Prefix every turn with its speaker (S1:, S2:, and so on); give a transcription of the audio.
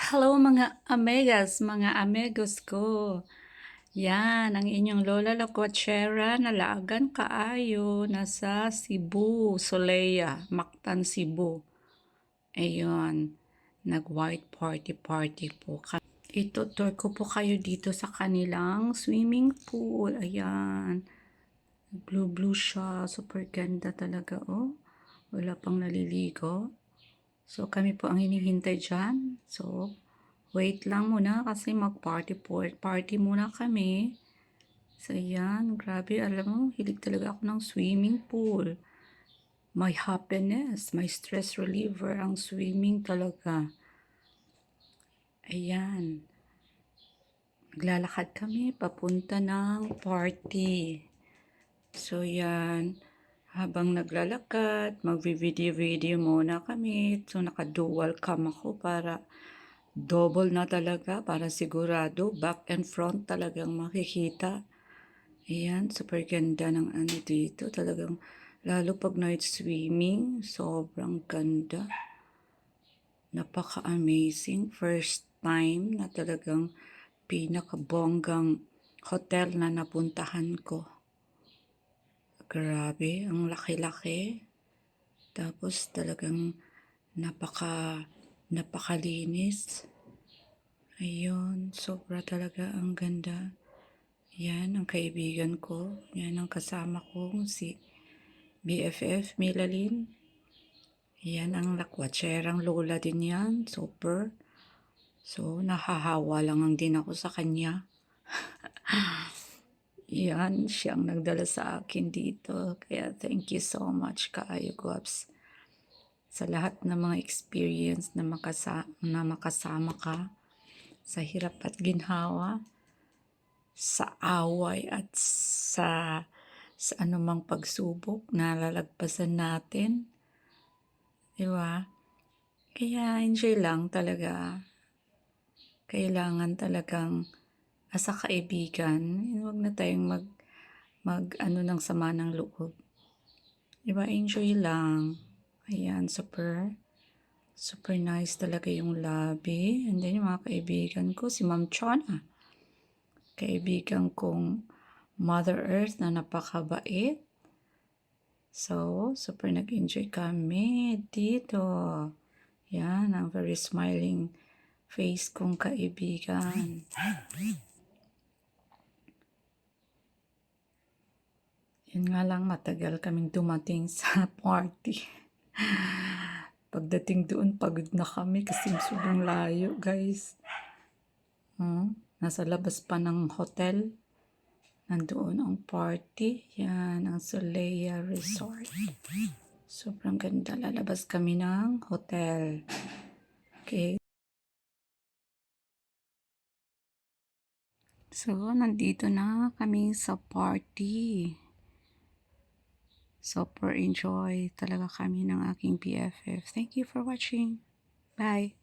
S1: Hello mga amigas, mga amigos ko. Yan, ang inyong Lola Locochera na laagan kaayo nasa Cebu, Solea, Mactan, Cebu. Ayun, nag-white party po kami. Itutur ko po kayo dito sa kanilang swimming pool. Ayan, blue siya. Super ganda talaga, oh. Wala pang naliligo. So, kami po ang hinihintay dyan. So, wait lang muna kasi party muna kami. So, yan. Grabe, alam mo, hilig talaga ako ng swimming pool. My happiness, my stress reliever ang swimming talaga. Ayan. Naglalakad kami papunta ng party. So, yan. Habang naglalakad, mag-video muna kami. So, naka-dual cam ako para double na talaga, para sigurado, back and front talagang makikita. Ayan, super ganda ng ano dito. Talagang, lalo pag night swimming, sobrang ganda. Napaka-amazing. First time na talagang pinakabonggang hotel na napuntahan ko. Grabe, ang laki-laki. Tapos talagang napakalinis. Ayun, sobra talaga ang ganda. Yan ang kaibigan ko. Yan ang kasama ko, si BFF Milalin. Yan ang lakwatserang lola din yan. Super. So, nahahawa lang ang din ako sa kanya. Yan, siyang nagdala sa akin dito. Kaya thank you so much, Kaayo Guaps, sa lahat ng mga experience na makasama ka sa hirap at ginhawa, sa away at sa anumang pagsubok na lalagpasan natin. Diba? Kaya enjoy lang talaga. Kailangan talagang asa kaibigan, huwag na tayong mag ng sama ng loob. Diba? Enjoy lang. Ayan, super nice talaga yung lobby. And then yung mga kaibigan ko, si Ma'am Chona. Kaibigan kong Mother Earth na napakabait. So, super nag-enjoy kami dito. Yan, ang very smiling face kong kaibigan. Yun nga lang, matagal kaming dumating sa party. Pagdating doon, pagod na kami kasi sobrang layo, guys. Nasa labas pa ng hotel. Nandoon ang party. Yan, ang Solea Resort. Sobrang ganda. Lalabas kami ng hotel. Okay. So, nandito na kami sa party. Super enjoy talaga kami ng aking BFF. Thank you for watching. Bye.